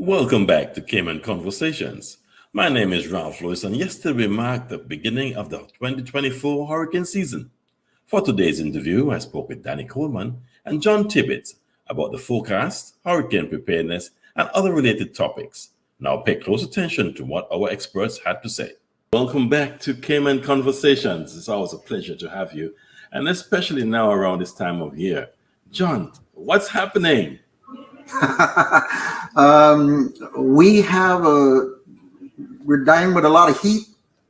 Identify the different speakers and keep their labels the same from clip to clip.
Speaker 1: Welcome back to Cayman Conversations. My name is Ralph Lewis, and yesterday we marked the beginning of the 2024 hurricane season. For today's interview, I spoke with Danny Coleman and John Tibbetts about the forecast, hurricane preparedness, and other related topics. Now pay close attention to what our experts had to say. Welcome back to Cayman Conversations. It's always a pleasure to have you, and especially now around this time of year. John, what's happening?
Speaker 2: We have we're dying with a lot of heat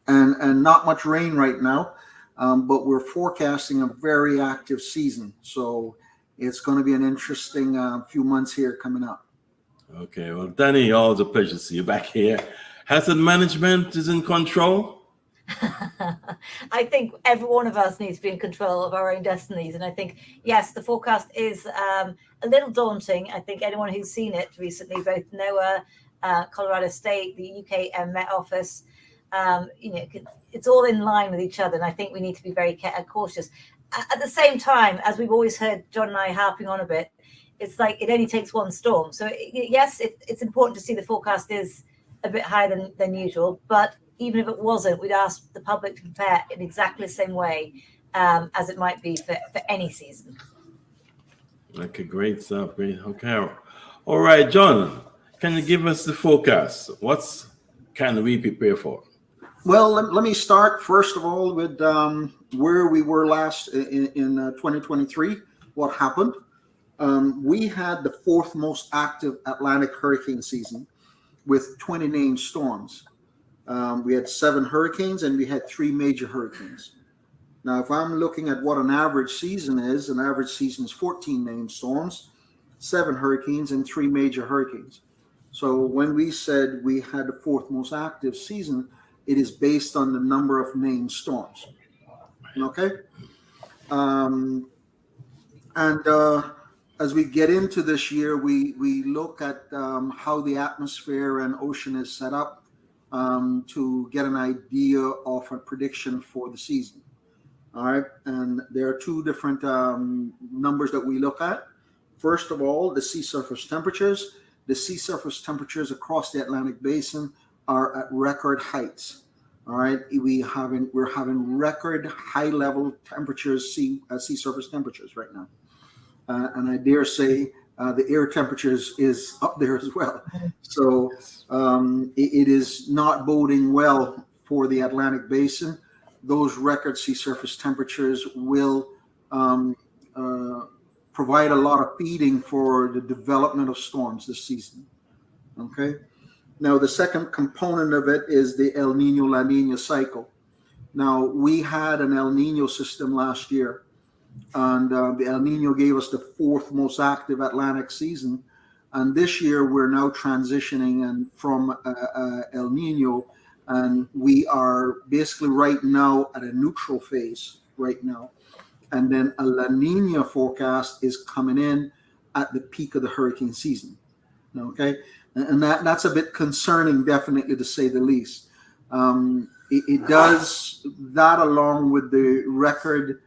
Speaker 2: and not much rain right now, but we're forecasting a very active season. So it's going to be an interesting few months here coming up.
Speaker 1: Okay, well, Danny, always a pleasure to see you back here. Hazard management is in control.
Speaker 3: I think every one of us needs to be in control of our own destinies. And I think, yes, the forecast is a little daunting. I think anyone who's seen it recently, both NOAA, Colorado State, the UK Met Office, it's all in line with each other. And I think we need to be very cautious. At the same time, as we've always heard John and I harping on a bit, it's like it only takes one storm. So, yes, it's important to see the forecast is a bit higher than usual. But even if it wasn't, we'd ask the public to prepare in exactly the same way as it might be for any season.
Speaker 1: Okay, great stuff. Great. Okay. All right, John, can you give us the forecast? What can we prepare for?
Speaker 2: Well, let me start first of all with where we were last in 2023. What happened? We had the fourth most active Atlantic hurricane season with 20 named storms. We had 7 hurricanes and we had 3 major hurricanes. Now, if I'm looking at what an average season is 14 named storms, 7 hurricanes, and 3 major hurricanes. So when we said we had the fourth most active season, it is based on the number of named storms. Okay? As we get into this year, we look at how the atmosphere and ocean is set up to get an idea of a prediction for the season. All right. And there are 2 different numbers that we look at. First of all, the sea surface temperatures. The sea surface temperatures across the Atlantic basin are at record heights. All right. We're having record high level temperatures, sea surface temperatures right now. And I dare say the air temperatures is up there as well. So it is not boding well for the Atlantic basin. Those record sea surface temperatures will provide a lot of feeding for the development of storms this season. Okay. Now, the second component of it is the El Nino La Nina cycle. Now, we had an El Nino system last year. And the El Nino gave us the fourth most active Atlantic season. And this year we're now transitioning from El Nino, and we are basically right now at a neutral phase right now. And then a La Nina forecast is coming in at the peak of the hurricane season. Okay, and that's a bit concerning, definitely, to say the least. It does that, along with the record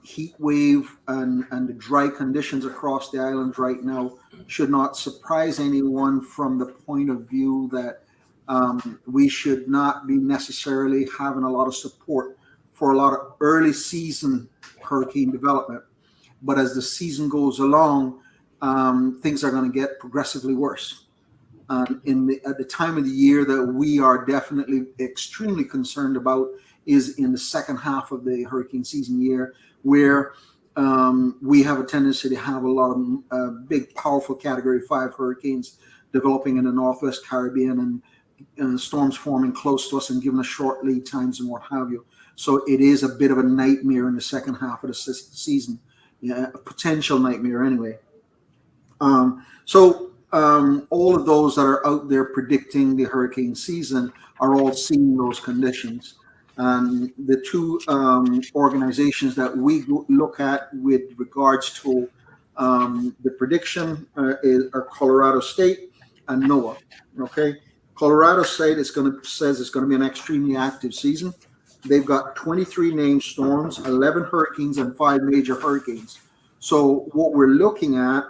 Speaker 2: heat wave and the dry conditions across the island right now, should not surprise anyone from the point of view that we should not be necessarily having a lot of support for a lot of early season hurricane development. But as the season goes along, things are going to get progressively worse. At the time of the year that we are definitely extremely concerned about is in the second half of the hurricane season year, where we have a tendency to have a lot of big, powerful Category 5 hurricanes developing in the Northwest Caribbean and storms forming close to us and giving us short lead times and what have you. So it is a bit of a nightmare in the second half of the season, a potential nightmare anyway. So all of those that are out there predicting the hurricane season are all seeing those conditions. The 2 organizations that we look at with regards to the prediction are Colorado State and NOAA. Okay, Colorado State says it's going to be an extremely active season. They've got 23 named storms, 11 hurricanes, and 5 major hurricanes. So what we're looking at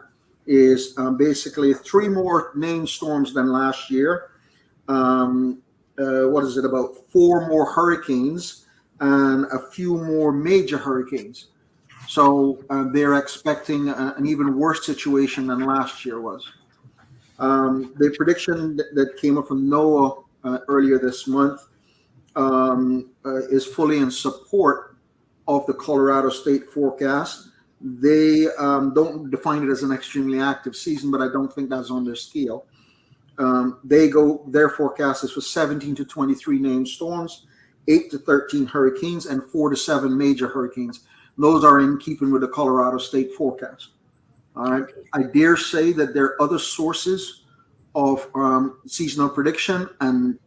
Speaker 2: is basically 3 more named storms than last year. What is it, about 4 more hurricanes and a few more major hurricanes. So they're expecting an even worse situation than last year was. The prediction that came up from NOAA earlier this month is fully in support of the Colorado State forecast. They don't define it as an extremely active season, but I don't think that's on their scale. Their forecast is for 17 to 23 named storms, 8 to 13 hurricanes, and 4 to 7 major hurricanes. Those are in keeping with the Colorado State forecast. All right. I dare say that there are other sources of seasonal prediction, and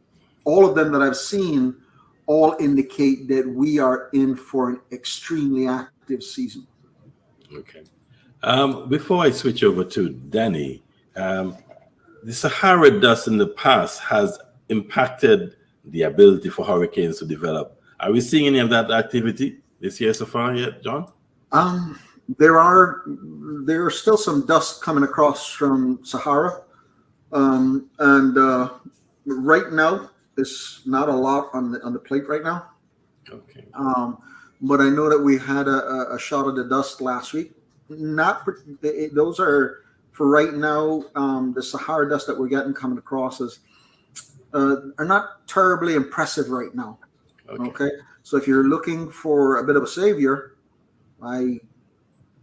Speaker 2: all of them that I've seen all indicate that we are in for an extremely active season.
Speaker 1: Okay. Before I switch over to Danny, the Sahara dust in the past has impacted the ability for hurricanes to develop. Are we seeing any of that activity this year so far yet, John?
Speaker 2: There are still some dust coming across from Sahara, and right now it's not a lot on the plate right now.
Speaker 1: Okay.
Speaker 2: But I know that we had a shot of the dust last week. Those are for right now. The Sahara dust that we're getting coming across are not terribly impressive right now. Okay. So if you're looking for a bit of a savior, I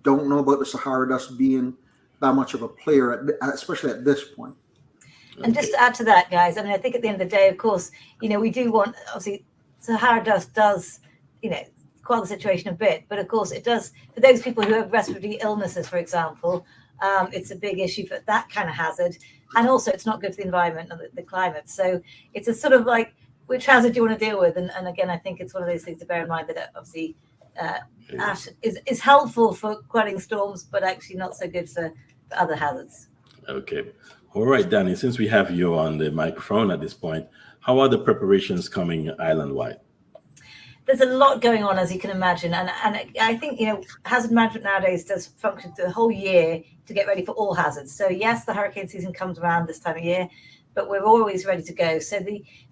Speaker 2: don't know about the Sahara dust being that much of a player, especially at this point.
Speaker 3: And just to add to that, guys, I mean, I think at the end of the day, of course, we do want, obviously, Sahara dust does, quell the situation a bit, but of course it does, for those people who have respiratory illnesses, for example, it's a big issue for that kind of hazard. And also it's not good for the environment and the climate. So it's a sort of like, which hazard do you want to deal with? And again, I think it's one of those things to bear in mind that obviously ash is helpful for quelling storms, but actually not so good for other hazards.
Speaker 1: Okay. All right, Danny, since we have you on the microphone at this point, how are the preparations coming island-wide?
Speaker 3: There's a lot going on, as you can imagine. And I think, hazard management nowadays does function through the whole year to get ready for all hazards. So yes, the hurricane season comes around this time of year, but we're always ready to go. So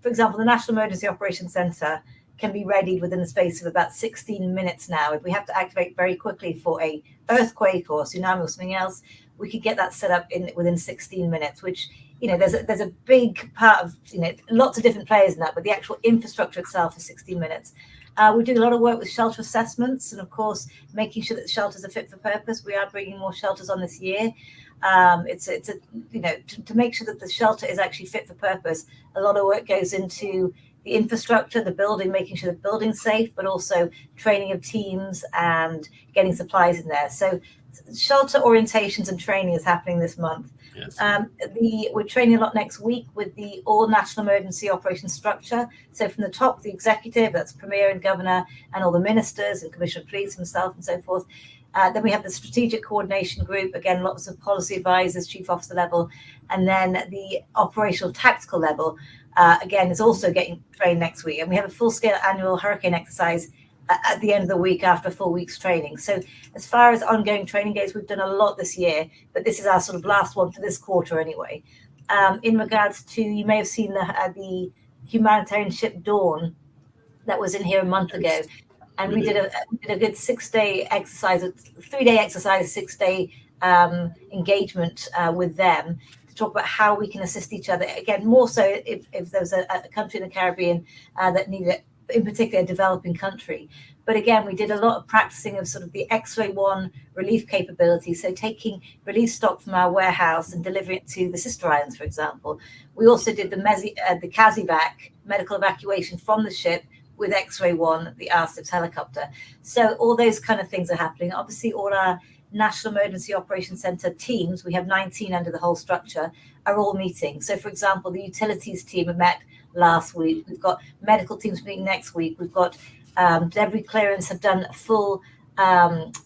Speaker 3: for example, the National Emergency Operations Center can be readied within the space of about 16 minutes now. If we have to activate very quickly for a earthquake or tsunami or something else, we could get that set up within 16 minutes, which, there's a big part of, lots of different players in that, but the actual infrastructure itself is 16 minutes. We're doing a lot of work with shelter assessments and, of course, making sure that the shelters are fit for purpose. We are bringing more shelters on this year. To make sure that the shelter is actually fit for purpose, a lot of work goes into the infrastructure, the building, making sure the building's safe, but also training of teams and getting supplies in there. So shelter orientations and training is happening this month.
Speaker 1: Yes.
Speaker 3: We're training a lot next week with the all national emergency operations structure. So from the top, the executive, that's Premier and Governor, and all the ministers and Commissioner of Police himself and so forth. Then we have the strategic coordination group, again, lots of policy advisors, chief officer level, and then the operational tactical level, again, is also getting trained next week. And we have a full-scale annual hurricane exercise at the end of the week after a full week's training. So as far as ongoing training goes, we've done a lot this year, but this is our sort of last one for this quarter anyway. In regards to, you may have seen the humanitarian ship Dawn that was in here a month ago. And we did a good 6-day exercise, 3-day exercise, 6-day engagement with them to talk about how we can assist each other. Again, more so if there's a country in the Caribbean that needed it, in particular a developing country. But again, we did a lot of practicing of sort of the X-ray 1 relief capability. So taking relief stock from our warehouse and delivering it to the sister islands, for example. We also did the CASEVAC, medical evacuation from the ship, with X-ray 1, the RSIPS helicopter. So all those kind of things are happening. Obviously, all our National Emergency Operations Center teams, we have 19 under the whole structure, are all meeting. So, for example, the utilities team have met last week. We've got medical teams meeting next week. We've got debris clearance have done a full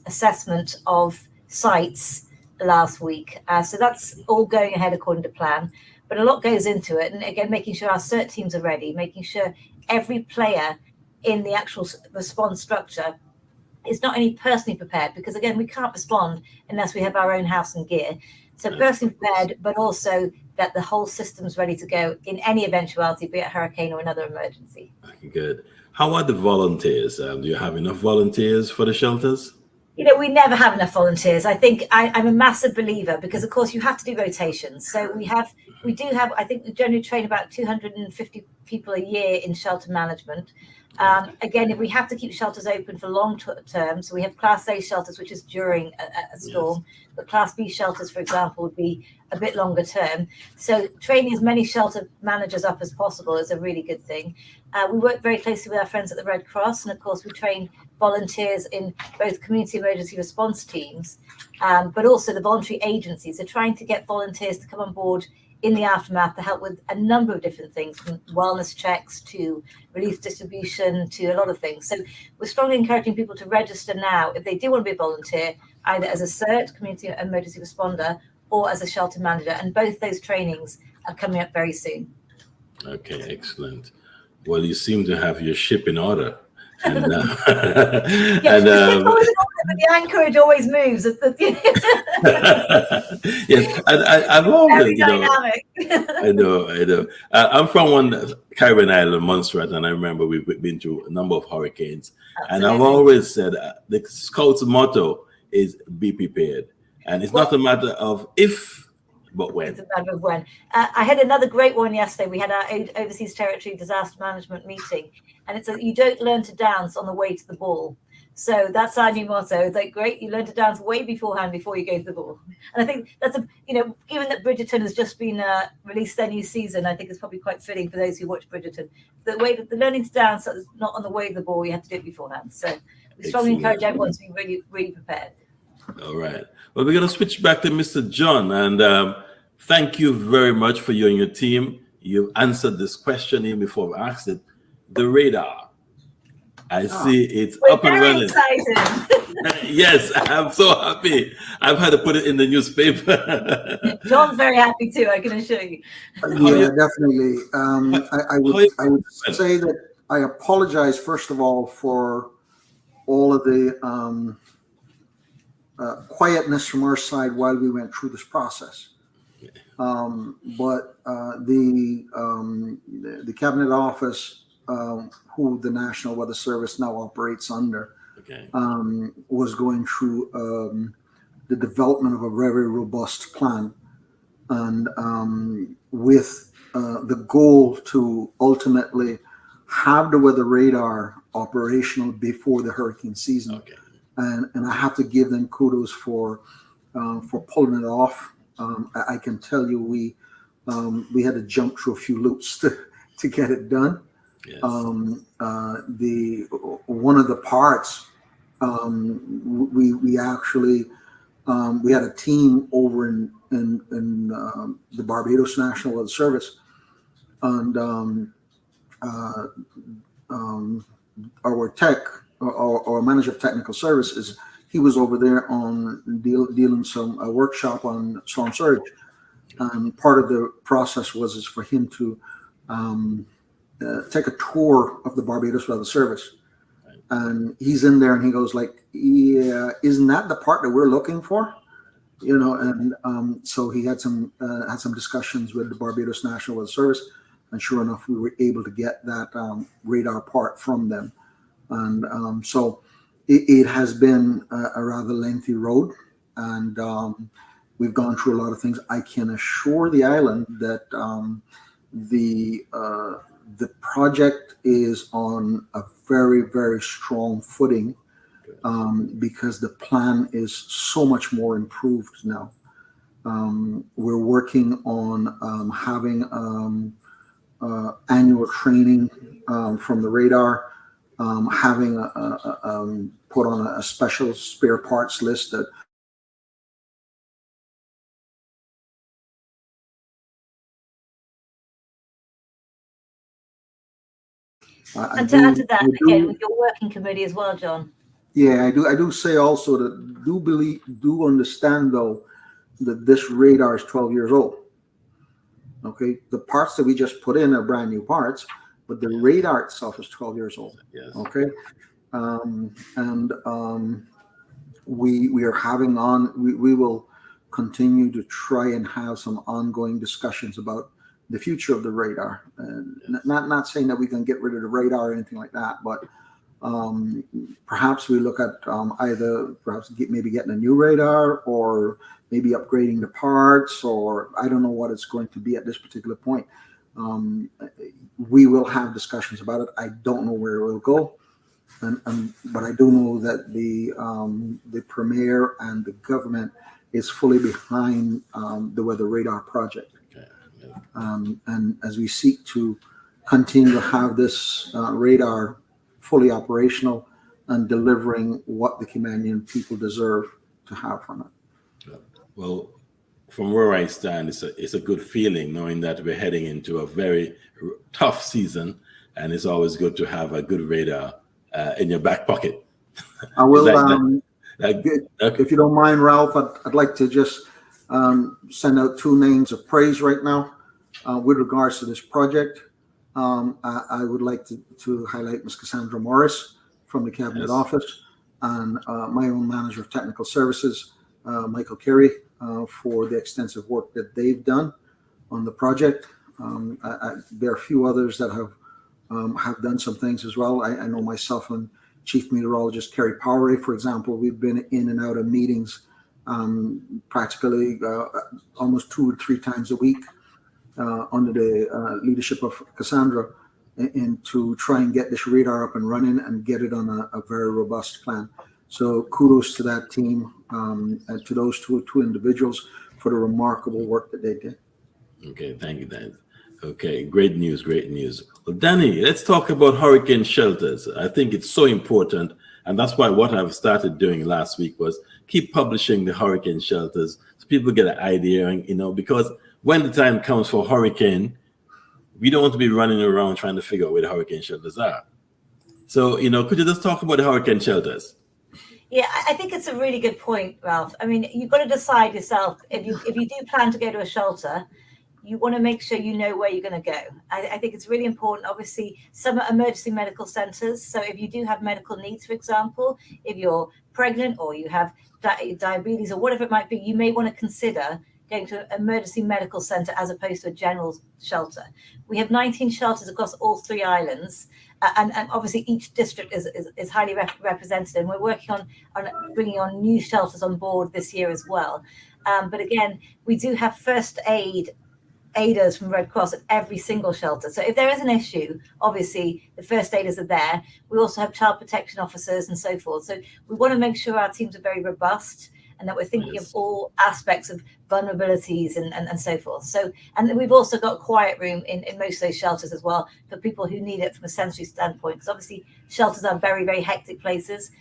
Speaker 3: assessment of sites last week. So that's all going ahead according to plan. But a lot goes into it. And again, making sure our CERT teams are ready, making sure every player in the actual response structure is not only personally prepared, because again, we can't respond unless we have our own house and gear. So personally prepared, but also that the whole system's ready to go in any eventuality, be it a hurricane or another emergency.
Speaker 1: Good. How are the volunteers? Do you have enough volunteers for the shelters?
Speaker 3: We never have enough volunteers. I think I'm a massive believer, because of course you have to do rotations. So we do have, I think we generally train about 250 people a year in shelter management. Again, if we have to keep shelters open for long term, so we have Class A shelters, which is during a storm, but Class B shelters, for example, would be a bit longer term. So training as many shelter managers up as possible is a really good thing. We work very closely with our friends at the Red Cross, and of course we train volunteers in both community emergency response teams, but also the voluntary agencies. So trying to get volunteers to come on board in the aftermath to help with a number of different things, from wellness checks to relief distribution to a lot of things. So we're strongly encouraging people to register now if they do want to be a volunteer, either as a CERT, community emergency responder, or as a shelter manager. And both those trainings are coming up very soon.
Speaker 1: Okay, excellent. Well, you seem to have your ship in order. And,
Speaker 3: yes, the anchorage always moves.
Speaker 1: Yes, I've always,
Speaker 3: very dynamic.
Speaker 1: I know. I'm from one Caribbean island, Montserrat, and I remember we've been through a number of hurricanes. Absolutely. And I've always said the Scouts' motto is "Be prepared," and it's not a matter of if, but when.
Speaker 3: It's a matter of when. I had another great one yesterday. We had our Overseas Territory Disaster Management meeting, and it's you don't learn to dance on the way to the ball. So that's our new motto. It's like, great, you learn to dance way beforehand before you go to the ball. And I think that's given that Bridgerton has just been released their new season, I think it's probably quite fitting for those who watch Bridgerton. The way that the learning to dance is not on the way to the ball, you have to do it beforehand. So we strongly encourage everyone to be really, really prepared.
Speaker 1: All right. Well, we're going to switch back to Mr. John, and thank you very much for you and your team. You answered this question even before I asked it. The radar. I see it's up and running.
Speaker 3: Excited.
Speaker 1: Yes, I'm so happy. I've had to put it in the newspaper.
Speaker 3: John's very happy too, I can assure you.
Speaker 2: Yeah, definitely. I would say that I apologize, first of all, for all of the quietness from our side while we went through this process. But the Cabinet Office, who the National Weather Service now operates under, was going through the development of a very robust plan, and with the goal to ultimately have the weather radar operational before the hurricane season.
Speaker 1: Okay.
Speaker 2: And I have to give them kudos for pulling it off. I can tell you we had to jump through a few loops to get it done.
Speaker 1: Yes.
Speaker 2: The one of the parts we actually we had a team over in the Barbados National Weather Service, and our manager of technical services, he was over there on dealing a workshop on storm surge, and part of the process was for him to take a tour of the Barbados Weather Service. And he's in there and he goes like, yeah, isn't that the part that we're looking for? And so he had some discussions with the Barbados National Weather Service, and sure enough, we were able to get that radar part from them. And so it has been a rather lengthy road, and we've gone through a lot of things. I can assure the island that the project is on a very, very strong footing, because the plan is so much more improved now. We're working on having annual training from the radar, having put on a special spare parts list that
Speaker 3: and to add to that, again, with your working committee as well, John.
Speaker 2: Yeah, I do say also that do understand though that this radar is 12 years old. Okay, the parts that we just put in are brand new parts, but the radar itself is 12 years old.
Speaker 1: Yes.
Speaker 2: Okay, and we are having on. We will continue to try and have some ongoing discussions about the future of the radar. And not saying that we can get rid of the radar or anything like that, but perhaps we look at either maybe getting a new radar, or maybe upgrading the parts, or I don't know what it's going to be at this particular point. We will have discussions about it. I don't know where it will go, but I do know that the premier and the government is fully behind the weather radar project.
Speaker 1: Okay. Yeah.
Speaker 2: And as we seek to continue to have this radar fully operational and delivering what the Caymanian people deserve to have from it.
Speaker 1: Well, from where I stand, it's a good feeling knowing that we're heading into a very tough season, and it's always good to have a good radar in your back pocket.
Speaker 2: I will,
Speaker 1: okay.
Speaker 2: If you don't mind, Ralph, I'd like to just send out 2 names of praise right now with regards to this project. I would like to highlight Ms. Cassandra Morris from the Cabinet Office, and my own Manager of Technical Services, Michael Carey, for the extensive work that they've done on the project. There are a few others that have done some things as well. I know myself and Chief Meteorologist Kerry Poweray, for example, we've been in and out of meetings practically almost 2 or 3 times a week under the leadership of Cassandra, and to try and get this radar up and running and get it on a very robust plan. So kudos to that team, and to those two individuals for the remarkable work that they did.
Speaker 1: Okay, thank you, Dan. Okay, great news, great news. Well, Danny, let's talk about hurricane shelters. I think it's so important, and that's why what I've started doing last week was keep publishing the hurricane shelters so people get an idea, and, because when the time comes for hurricane, we don't want to be running around trying to figure out where the hurricane shelters are. So, could you just talk about the hurricane shelters?
Speaker 3: Yeah, I think it's a really good point, Ralph. I mean, you've got to decide yourself, if you do plan to go to a shelter, you want to make sure you know where you're going to go. I think it's really important. Obviously, some are emergency medical centers. So if you do have medical needs, for example, if you're pregnant or you have diabetes or whatever it might be, you may want to consider going to an emergency medical center as opposed to a general shelter. We have 19 shelters across all 3 islands. And obviously each district is highly represented, and we're working on bringing on new shelters on board this year as well. But again, we do have first aiders from Red Cross at every single shelter. So if there is an issue, obviously the first aiders are there. We also have child protection officers and so forth. So we want to make sure our teams are very robust and that we're thinking of all aspects of vulnerabilities and so forth. So, and we've also got a quiet room in most of those shelters as well for people who need it from a sensory standpoint, because obviously shelters are very, very hectic places.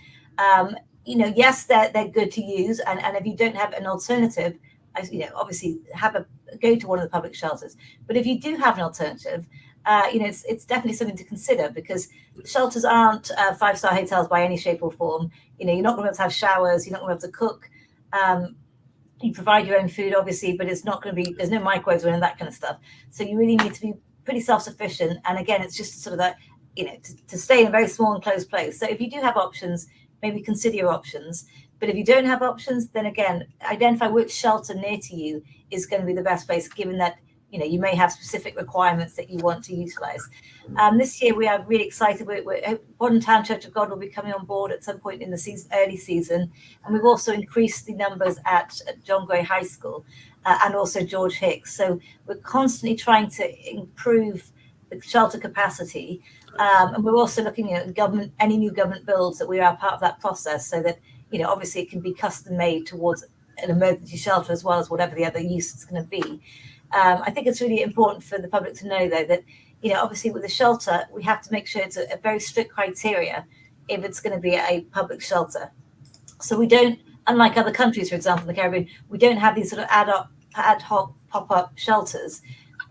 Speaker 3: Yes, they're good to use. And if you don't have an alternative, obviously go to one of the public shelters. But if you do have an alternative, it's definitely something to consider, because shelters aren't 5-star hotels by any shape or form. You're not going to be able to have showers. You're not going to be able to cook. You provide your own food, obviously, but it's not going to be, there's no microwaves or any of that kind of stuff. So you really need to be pretty self-sufficient. And again, it's just sort of that, to stay in a very small and closed place. So if you do have options, maybe consider your options. But if you don't have options, then again, identify which shelter near to you is going to be the best place, given that you may have specific requirements that you want to utilize. This year, we are really excited. Bodden Town Church of God will be coming on board at some point in the early season. And we've also increased the numbers at John Gray High School and also George Hicks. So we're constantly trying to improve the shelter capacity. And we're also looking at any new government builds that we are part of that process, so that, obviously it can be custom made towards an emergency shelter as well as whatever the other use is going to be. I think it's really important for the public to know, though, that, obviously with a shelter, we have to make sure it's a very strict criteria if it's going to be a public shelter. So we don't, unlike other countries, for example, in the Caribbean, we don't have these sort of ad hoc pop-up shelters.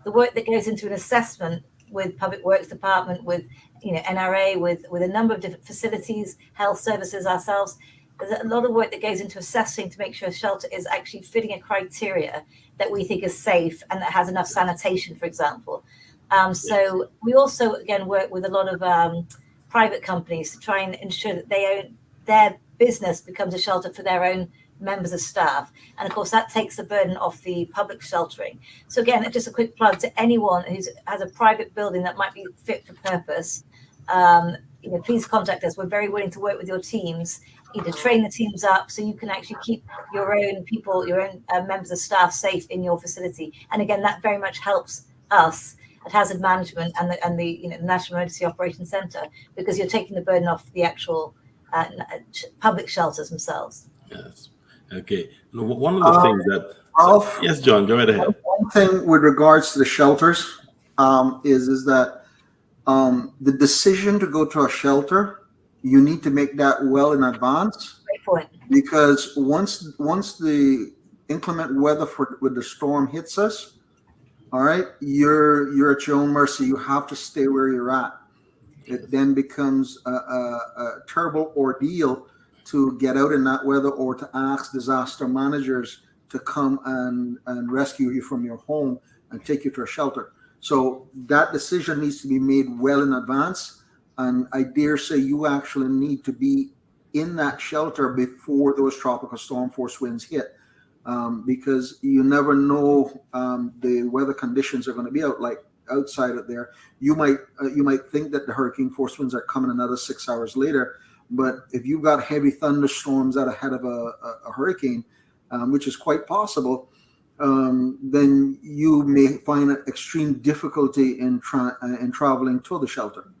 Speaker 3: The work that goes into an assessment with Public Works Department, with, NRA, with a number of different facilities, health services ourselves, there's a lot of work that goes into assessing to make sure a shelter is actually fitting a criteria that we think is safe and that has enough sanitation, for example. So we also, again, work with a lot of private companies to try and ensure that their business becomes a shelter for their own members of staff. And of course, that takes the burden off the public sheltering. So again, just a quick plug to anyone who has a private building that might be fit for purpose. Please contact us. We're very willing to work with your teams, either train the teams up so you can actually keep your own people, your own members of staff safe in your facility. And again, that very much helps us at Hazard Management and the National Emergency Operations Centre, because you're taking the burden off the actual public shelters themselves.
Speaker 1: Yes. Okay. One of the things that...
Speaker 2: Ralph,
Speaker 1: yes, John, go right ahead.
Speaker 2: One thing with regards to the shelters is that the decision to go to a shelter, you need to make that well in advance.
Speaker 3: Great point.
Speaker 2: Because once the inclement weather with the storm hits us, all right, you're at your own mercy. You have to stay where you're at. It then becomes a terrible ordeal to get out in that weather, or to ask disaster managers to come and rescue you from your home and take you to a shelter. So that decision needs to be made well in advance. And I dare say you actually need to be in that shelter before those tropical storm force winds hit. Because you never know the weather conditions are going to be outside of there. You might think that the hurricane force winds are coming another 6 hours later, but if you've got heavy thunderstorms out ahead of a hurricane, which is quite possible, then you may find extreme difficulty in traveling to the shelter.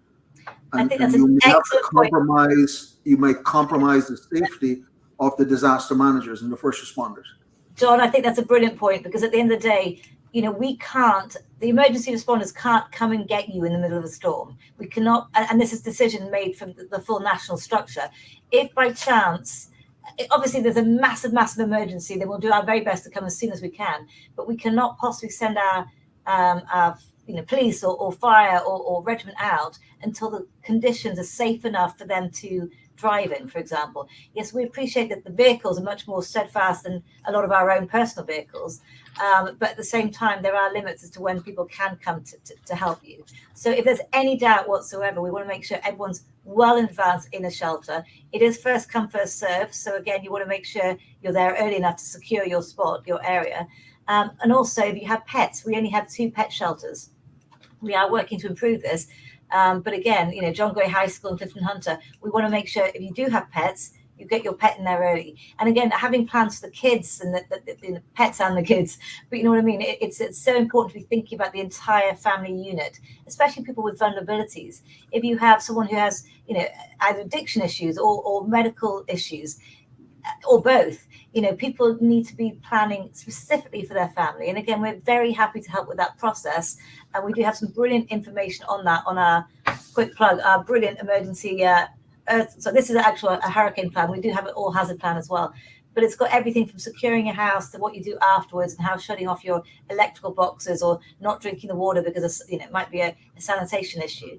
Speaker 3: I think that's an excellent point.
Speaker 2: You might compromise the safety of the disaster managers and the first responders.
Speaker 3: John, I think that's a brilliant point, because at the end of the day, the emergency responders can't come and get you in the middle of a storm. We cannot, and this is a decision made from the full national structure. If by chance, obviously there's a massive emergency, then we'll do our very best to come as soon as we can, but we cannot possibly send our police or fire or regiment out until the conditions are safe enough for them to drive in, for example. Yes, we appreciate that the vehicles are much more steadfast than a lot of our own personal vehicles, but at the same time, there are limits as to when people can come to help you. So if there's any doubt whatsoever, we want to make sure everyone's well in advance in a shelter. It is first come, first serve. So again, you want to make sure you're there early enough to secure your spot, your area. And also, if you have pets, we only have 2 pet shelters. We are working to improve this. But again, John Gray High School and Clifton Hunter, we want to make sure if you do have pets, you get your pet in there early. And again, having plans for the kids and the pets and the kids, but you know what I mean? It's so important to be thinking about the entire family unit, especially people with vulnerabilities. If you have someone who has, either addiction issues or medical issues, or both, people need to be planning specifically for their family. And again, we're very happy to help with that process. And we do have some brilliant information on that on our quick plug, our brilliant emergency. So this is actually a hurricane plan. We do have an all hazard plan as well, but it's got everything from securing your house to what you do afterwards, and how shutting off your electrical boxes or not drinking the water because it might be a sanitation issue.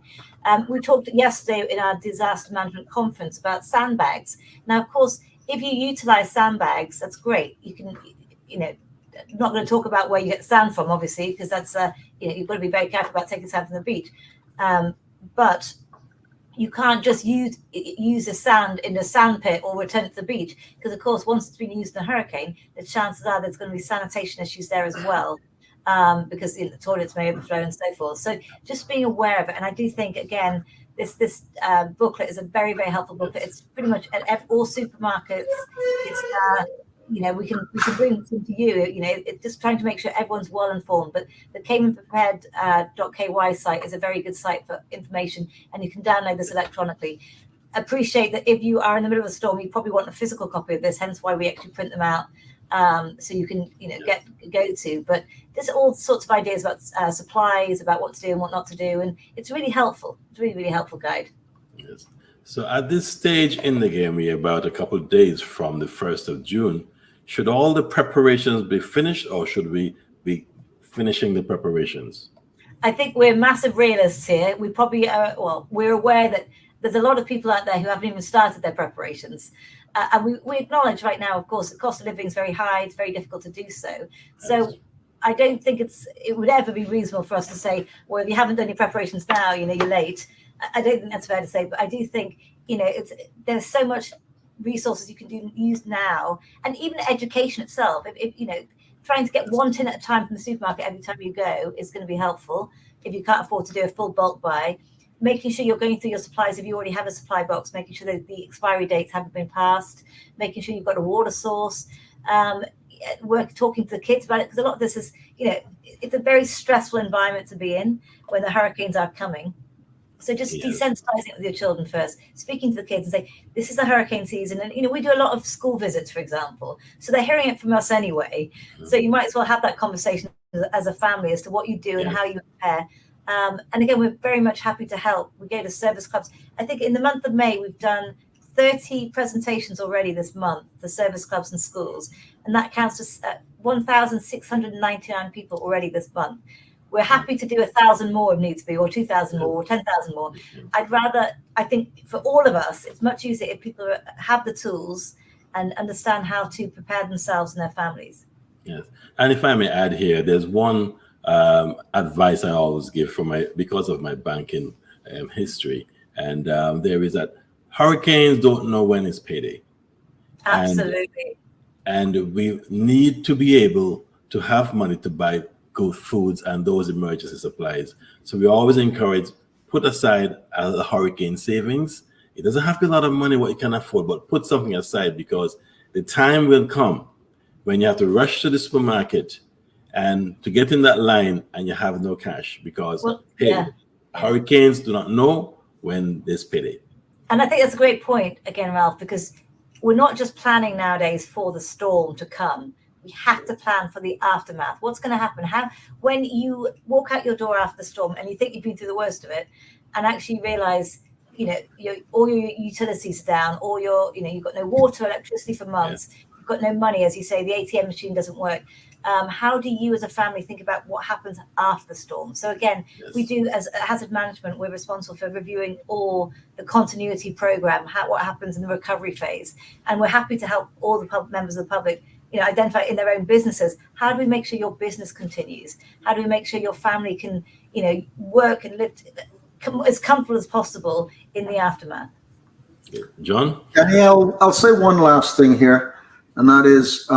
Speaker 3: We talked yesterday in our disaster management conference about sandbags. Now, of course, if you utilize sandbags, that's great. You can, I'm not going to talk about where you get sand from, obviously, because that's, you've got to be very careful about taking sand from the beach. But you can't just use the sand in a sand pit or return it to the beach, because, of course, once it's been used in a hurricane, the chances are there's going to be sanitation issues there as well, because the toilets may overflow and so forth. So just being aware of it. And I do think, again, this booklet is a very, very helpful booklet. It's pretty much at all supermarkets. It's we can bring it to you. It's just trying to make sure everyone's well informed. But the caymanprepared.ky site is a very good site for information, and you can download this electronically. Appreciate that if you are in the middle of a storm, you probably want a physical copy of this. Hence why we actually print them out, so you can go to. But there's all sorts of ideas about supplies, about what to do and what not to do, and it's really helpful. It's really, really helpful guide.
Speaker 1: Yes. So at this stage in the game, we're about a couple of days from the 1st of June. Should all the preparations be finished, or should we be finishing the preparations?
Speaker 3: I think we're massive realists here. We probably we're aware that there's a lot of people out there who haven't even started their preparations. And we acknowledge right now, of course, the cost of living is very high. It's very difficult to do so. So I don't think it would ever be reasonable for us to say, well, if you haven't done your preparations now, you're late. I don't think that's fair to say, but I do think, there's so much resources you can use now, and even education itself. If trying to get one tin at a time from the supermarket every time you go is going to be helpful if you can't afford to do a full bulk buy. Making sure you're going through your supplies if you already have a supply box, making sure that the expiry dates haven't been passed, making sure you've got a water source, talking to the kids about it, because a lot of this is, it's a very stressful environment to be in when the hurricanes are coming. So just desensitizing it with your children first, speaking to the kids and say, this is the hurricane season. And, we do a lot of school visits, for example. So they're hearing it from us anyway. So you might as well have that conversation as a family as to what you do and how you prepare. And again, we're very much happy to help. We go to service clubs. I think in the month of May, we've done 30 presentations already this month for service clubs and schools. And that counts to 1,699 people already this month. We're happy to do 1,000 more if needs be, or 2,000 more, or 10,000 more. I think for all of us, it's much easier if people have the tools and understand how to prepare themselves and their families.
Speaker 1: Yes. And if I may add here, there's one advice I always give because of my banking history. And there is that hurricanes don't know when it's payday.
Speaker 3: Absolutely.
Speaker 1: And we need to be able to have money to buy good foods and those emergency supplies. So we always encourage, put aside a hurricane savings. It doesn't have to be a lot of money what you can afford, but put something aside, because the time will come when you have to rush to the supermarket and to get in that line and you have no cash, because hurricanes do not know when there's payday.
Speaker 3: And I think that's a great point again, Ralph, because we're not just planning nowadays for the storm to come. We have to plan for the aftermath. What's going to happen? When you walk out your door after the storm and you think you've been through the worst of it, and actually realize, all your utilities are down, or you've got no water, electricity for months, you've got no money, as you say, the ATM machine doesn't work. How do you as a family think about what happens after the storm? So again, we do, as hazard management, we're responsible for reviewing all the continuity program, what happens in the recovery phase. And we're happy to help all the members of the public identify in their own businesses. How do we make sure your business continues? How do we make sure your family can, work and live as comfortable as possible in the aftermath?
Speaker 1: John?
Speaker 2: Danielle, I'll say one last thing here, and that is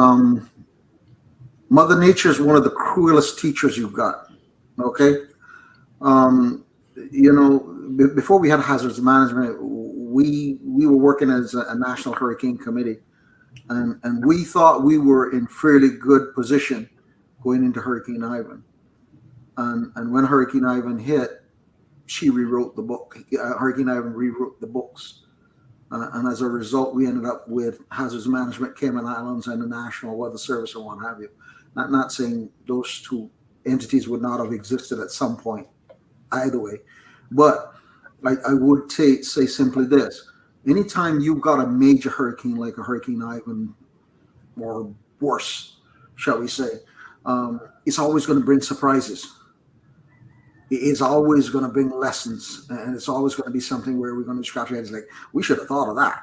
Speaker 2: Mother Nature is one of the cruelest teachers you've got. Okay? Before we had hazards management, we were working as a national hurricane committee. And we thought we were in fairly good position going into Hurricane Ivan. And when Hurricane Ivan hit, she rewrote the book. Hurricane Ivan rewrote the books. And as a result, we ended up with hazards management, Cayman Islands, and the National Weather Service and what have you. Not saying those two entities would not have existed at some point either way. But I would say simply this. Anytime you've got a major hurricane like a Hurricane Ivan, or worse, shall we say, it's always going to bring surprises. It's always going to bring lessons, and it's always going to be something where we're going to scratch our heads like, we should have thought of that.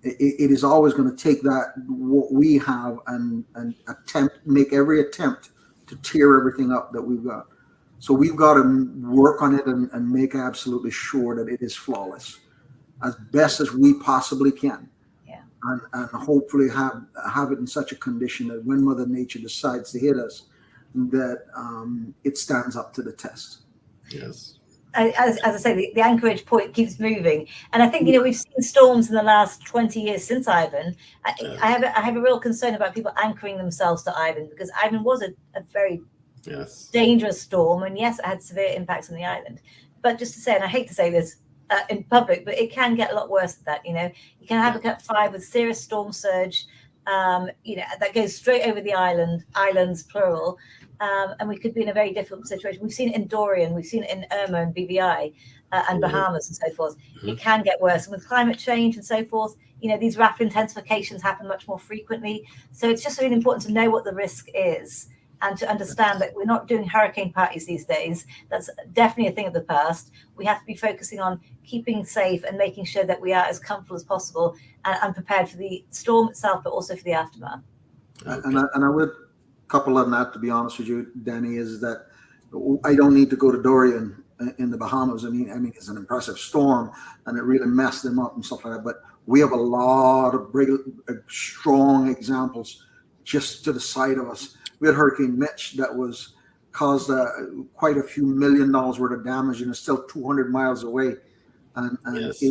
Speaker 2: It is always going to take that what we have and make every attempt to tear everything up that we've got. So we've got to work on it and make absolutely sure that it is flawless, as best as we possibly can, and hopefully have it in such a condition that when Mother Nature decides to hit us, that it stands up to the test.
Speaker 1: Yes.
Speaker 3: As I say, the anchorage point keeps moving, and I think we've seen storms in the last 20 years since Ivan. I have a real concern about people anchoring themselves to Ivan, because Ivan was a very dangerous storm, and yes, it had severe impacts on the island. But just to say, and I hate to say this in public, but it can get a lot worse than that. You can have a Cat 5 with serious storm surge, that goes straight over the islands plural, and we could be in a very difficult situation. We've seen it in Dorian, we've seen it in Irma and BVI, and Bahamas and so forth. It can get worse, and with climate change and so forth, these rapid intensifications happen much more frequently. So it's just really important to know what the risk is, and to understand that we're not doing hurricane parties these days. That's definitely a thing of the past. We have to be focusing on keeping safe and making sure that we are as comfortable as possible and prepared for the storm itself, but also for the aftermath.
Speaker 2: And I would couple on that, to be honest with you, Danny, is that I don't need to go to Dorian in the Bahamas. I mean, it's an impressive storm, and it really messed them up and stuff like that. But we have a lot of strong examples just to the side of us. We had Hurricane Mitch that caused quite a few $1 million worth of damage, and it's still 200 miles away. And
Speaker 1: Yes.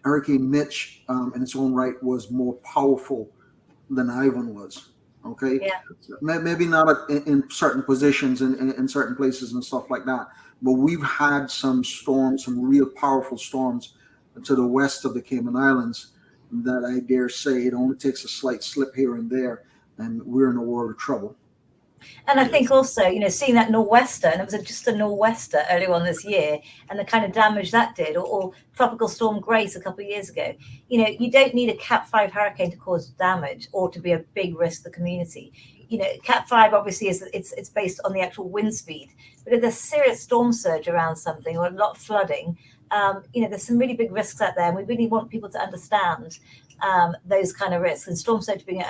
Speaker 2: Hurricane Mitch, in its own right, was more powerful than Ivan was. Okay,
Speaker 3: Yeah.
Speaker 2: Maybe not in certain positions in certain places and stuff like that, but we've had some storms, some real powerful storms to the west of the Cayman Islands that I dare say it only takes a slight slip here and there, and we're in a world of trouble.
Speaker 3: And I think also, seeing that nor'wester, and it was just a nor'wester earlier on this year, and the kind of damage that did, or Tropical Storm Grace a couple of years ago, you don't need a Cat 5 hurricane to cause damage or to be a big risk to the community. Cat 5 obviously it's based on the actual wind speed, but if there's serious storm surge around something or a lot of flooding, there's some really big risks out there, and we really want people to understand those kind of risks. And storm surge being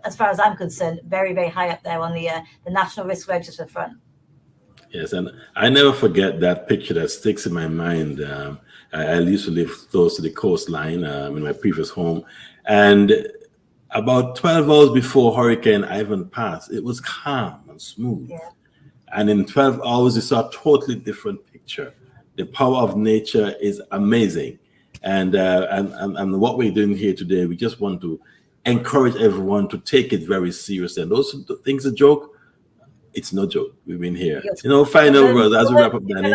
Speaker 3: as far as I'm concerned, very, very high up there on the National Risk Register front.
Speaker 1: Yes, and I never forget that picture that sticks in my mind. I used to live close to the coastline in my previous home, and about 12 hours before Hurricane Ivan passed, it was calm and smooth.
Speaker 3: Yeah.
Speaker 1: And in 12 hours, you saw a totally different picture. The power of nature is amazing. And what we're doing here today, we just want to encourage everyone to take it very seriously. And those things a joke, it's no joke. We've been here. Final words as we wrap up, Danny.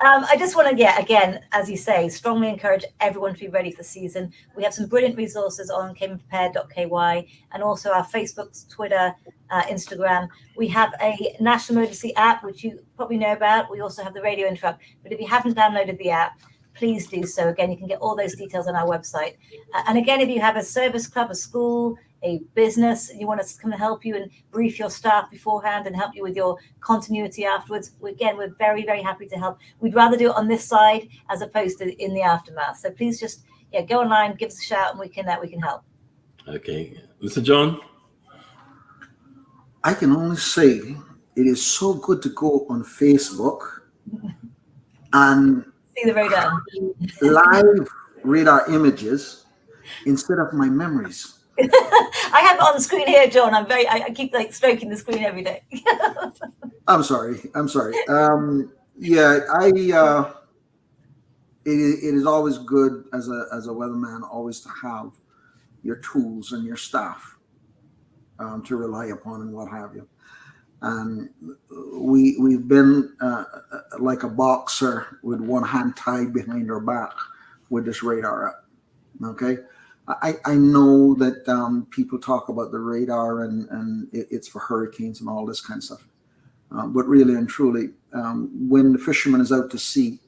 Speaker 3: I just want to, again, as you say, strongly encourage everyone to be ready for the season. We have some brilliant resources on caymanprepared.ky and also our Facebook, Twitter, Instagram. We have a national emergency app, which you probably know about. We also have the radio interrupt. But if you haven't downloaded the app, please do so. Again, you can get all those details on our website. And again, if you have a service club, a school, a business, and you want us to come and help you and brief your staff beforehand and help you with your continuity afterwards, again, we're very, very happy to help. We'd rather do it on this side as opposed to in the aftermath. So please just go online, give us a shout, and we can help.
Speaker 1: Okay. Mr. John?
Speaker 2: I can only say it is so good to go on Facebook and
Speaker 3: see the radar.
Speaker 2: Live radar images instead of my memories.
Speaker 3: I have it on the screen here, John. I keep stroking the screen every day.
Speaker 2: I'm sorry. It is always good as a weatherman always to have your tools and your staff to rely upon and what have you. And we've been like a boxer with one hand tied behind our back with this radar app. Okay, I know that people talk about the radar and it's for hurricanes and all this kind of stuff, but really and truly, when the fisherman is out to sea,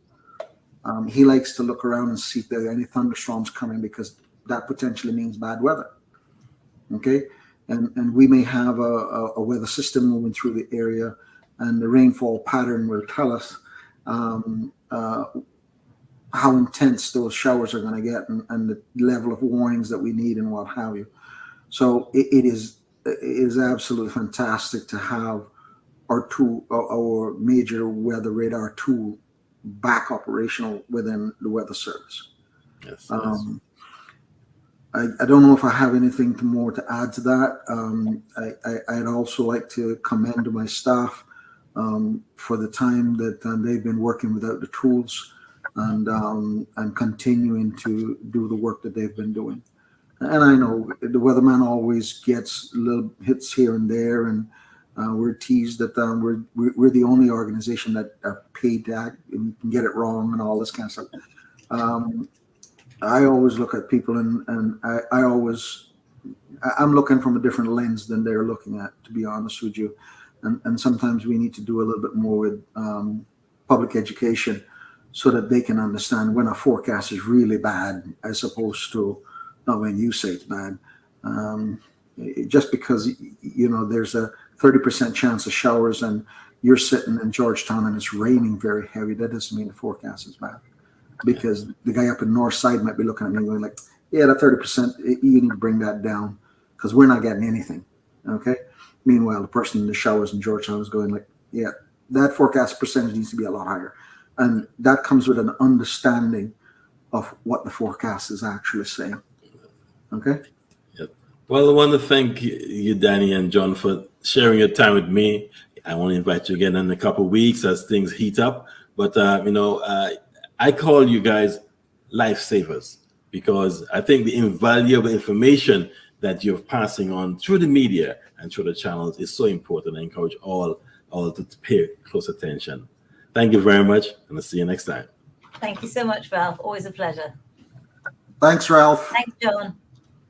Speaker 2: he likes to look around and see if there are any thunderstorms coming, because that potentially means bad weather. Okay. And we may have a weather system moving through the area, and the rainfall pattern will tell us how intense those showers are going to get and the level of warnings that we need and what have you. So it is absolutely fantastic to have our major weather radar tool back operational within the Weather Service.
Speaker 1: Yes.
Speaker 2: I don't know if I have anything more to add to that. I'd also like to commend my staff for the time that they've been working without the tools and continuing to do the work that they've been doing. And I know the weatherman always gets little hits here and there, and we're teased that we're the only organization that are paid to act and can get it wrong and all this kind of stuff. I always look at people and I'm looking from a different lens than they're looking at, to be honest with you. And sometimes we need to do a little bit more with public education so that they can understand when a forecast is really bad, as opposed to not when you say it's bad. Just because, there's a 30% chance of showers and you're sitting in Georgetown and it's raining very heavy, that doesn't mean the forecast is bad. Because the guy up in north side might be looking at me going like, yeah, that 30%, you need to bring that down because we're not getting anything. Okay. Meanwhile, the person in the showers in Georgetown is going like, yeah, that forecast percentage needs to be a lot higher. And that comes with an understanding of what the forecast is actually saying. Okay?
Speaker 1: Yep. Well, I want to thank you, Danny and John, for sharing your time with me. I want to invite you again in a couple of weeks as things heat up. But, I call you guys lifesavers because I think the invaluable information that you're passing on through the media and through the channels is so important. I encourage all to pay close attention. Thank you very much, and I'll see you next time.
Speaker 3: Thank you so much, Ralph. Always a pleasure.
Speaker 2: Thanks, Ralph.
Speaker 3: Thanks, John.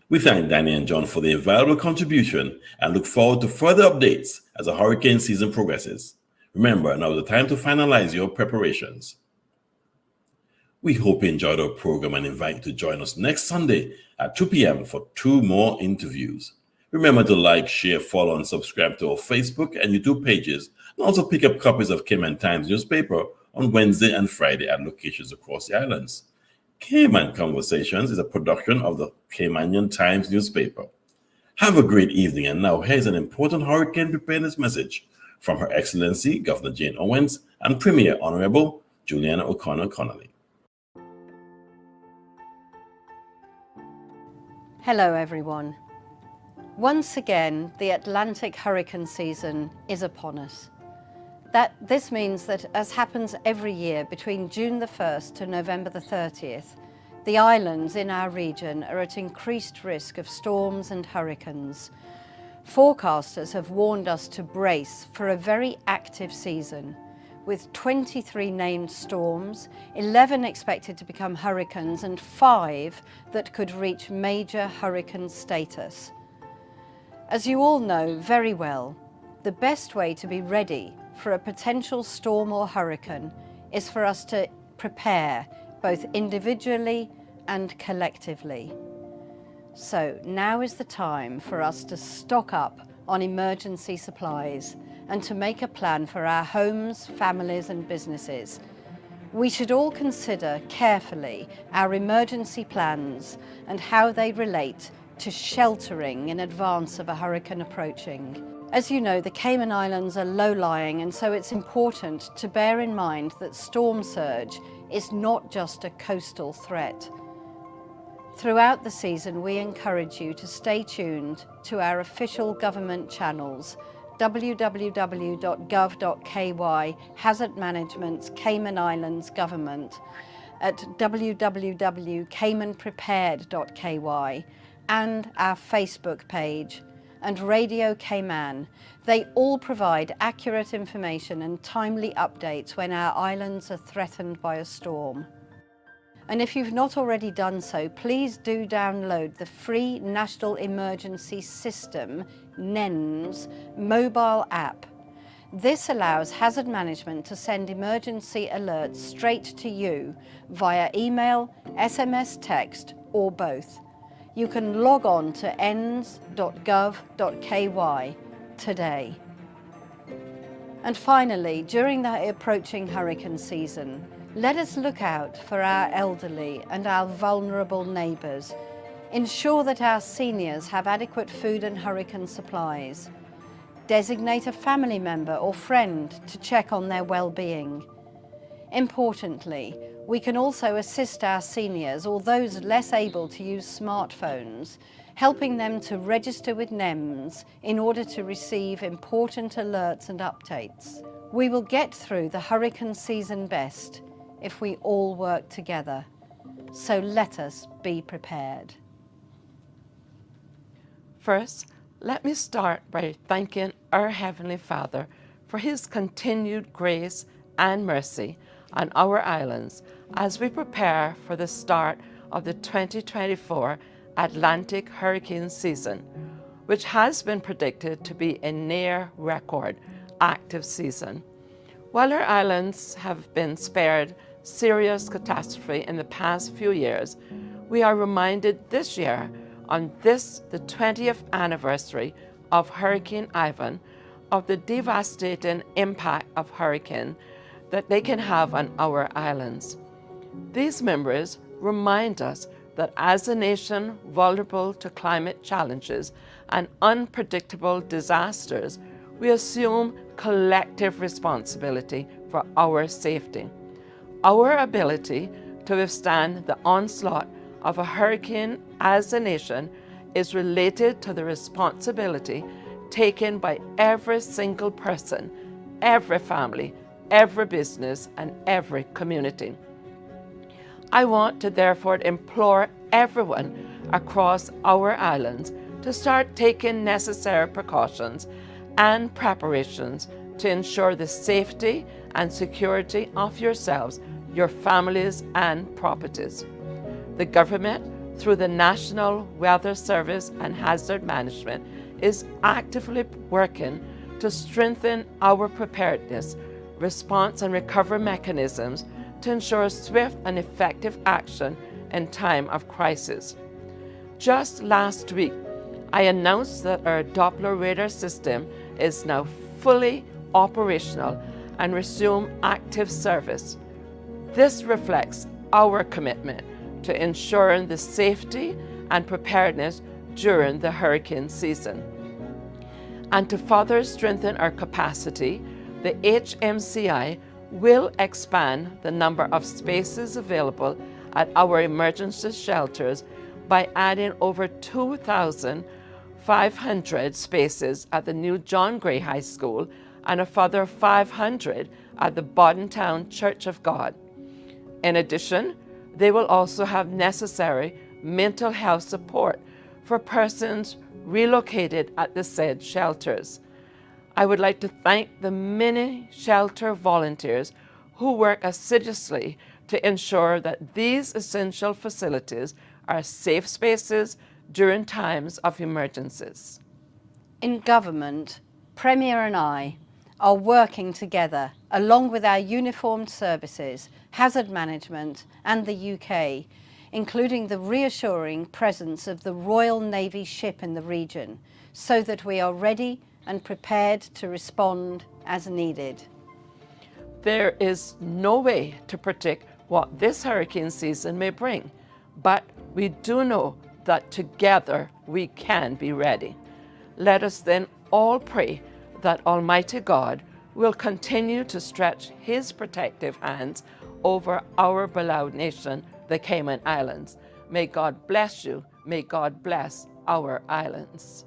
Speaker 1: We thank Danny and John for their valuable contribution and look forward to further updates as the hurricane season progresses. Remember, now is the time to finalize your preparations. We hope you enjoyed our program and invite you to join us next Sunday at 2 p.m. for 2 more interviews. Remember to like, share, follow, and subscribe to our Facebook and YouTube pages, and also pick up copies of Cayman Times newspaper on Wednesday and Friday at locations across the islands. Cayman Conversations is a production of the Caymanian Times newspaper. Have a great evening, and now here's an important hurricane preparedness message from Her Excellency Governor Jane Owens and Premier Honorable Juliana O'Connor Connolly.
Speaker 4: Hello everyone. Once again, the Atlantic hurricane season is upon us. This means that, as happens every year between June the 1st to November the 30th, the islands in our region are at increased risk of storms and hurricanes. Forecasters have warned us to brace for a very active season, with 23 named storms, 11 expected to become hurricanes, and 5 that could reach major hurricane status. As you all know very well, the best way to be ready for a potential storm or hurricane is for us to prepare both individually and collectively. So now is the time for us to stock up on emergency supplies and to make a plan for our homes, families and businesses. We should all consider carefully our emergency plans and how they relate to sheltering in advance of a hurricane approaching. As you know, the Cayman Islands are low-lying, and so it's important to bear in mind that storm surge is not just a coastal threat. Throughout the season, we encourage you to stay tuned to our official government channels, www.gov.ky Hazard Management's Cayman Islands Government, at www.caymanprepared.ky, and our Facebook page, and Radio Cayman. They all provide accurate information and timely updates when our islands are threatened by a storm. And if you've not already done so, please do download the free National Emergency System, NENS, mobile app. This allows hazard management to send emergency alerts straight to you via email, SMS text, or both. You can log on to ens.gov.ky today. And finally, during the approaching hurricane season, let us look out for our elderly and our vulnerable neighbours. Ensure that our seniors have adequate food and hurricane supplies. Designate a family member or friend to check on their well-being. Importantly, we can also assist our seniors or those less able to use smartphones, helping them to register with NEMS in order to receive important alerts and updates. We will get through the hurricane season best if we all work together. So let us be prepared.
Speaker 5: First, let me start by thanking our Heavenly Father for His continued grace and mercy on our islands as we prepare for the start of the 2024 Atlantic hurricane season, which has been predicted to be a near record active season. While our islands have been spared serious catastrophe in the past few years, we are reminded this year, on this, the 20th anniversary of Hurricane Ivan, of the devastating impact of hurricane that they can have on our islands. These memories remind us that as a nation vulnerable to climate challenges and unpredictable disasters, we assume collective responsibility for our safety. Our ability to withstand the onslaught of a hurricane as a nation is related to the responsibility taken by every single person, every family, every business, and every community. I want to therefore implore everyone across our islands to start taking necessary precautions and preparations to ensure the safety and security of yourselves, your families, and properties. The government, through the National Weather Service and Hazard Management, is actively working to strengthen our preparedness, response, and recovery mechanisms to ensure swift and effective action in time of crisis. Just last week, I announced that our Doppler radar system is now fully operational and resumed active service. This reflects our commitment to ensuring the safety and preparedness during the hurricane season. And to further strengthen our capacity, the HMCI will expand the number of spaces available at our emergency shelters by adding over 2,500 spaces at the new John Gray High School and a further 500 at the Bordentown Church of God. In addition, they will also have necessary mental health support for persons relocated at the said shelters. I would like to thank the many shelter volunteers who work assiduously to ensure that these essential facilities are safe spaces during times of emergencies.
Speaker 4: In government, Premier and I are working together along with our uniformed services, hazard management and the UK, including the reassuring presence of the Royal Navy ship in the region, so that we are ready and prepared to respond as needed.
Speaker 5: There is no way to predict what this hurricane season may bring, but we do know that together we can be ready. Let us then all pray that Almighty God will continue to stretch His protective hands over our beloved nation, the Cayman Islands. May God bless you. May God bless our islands.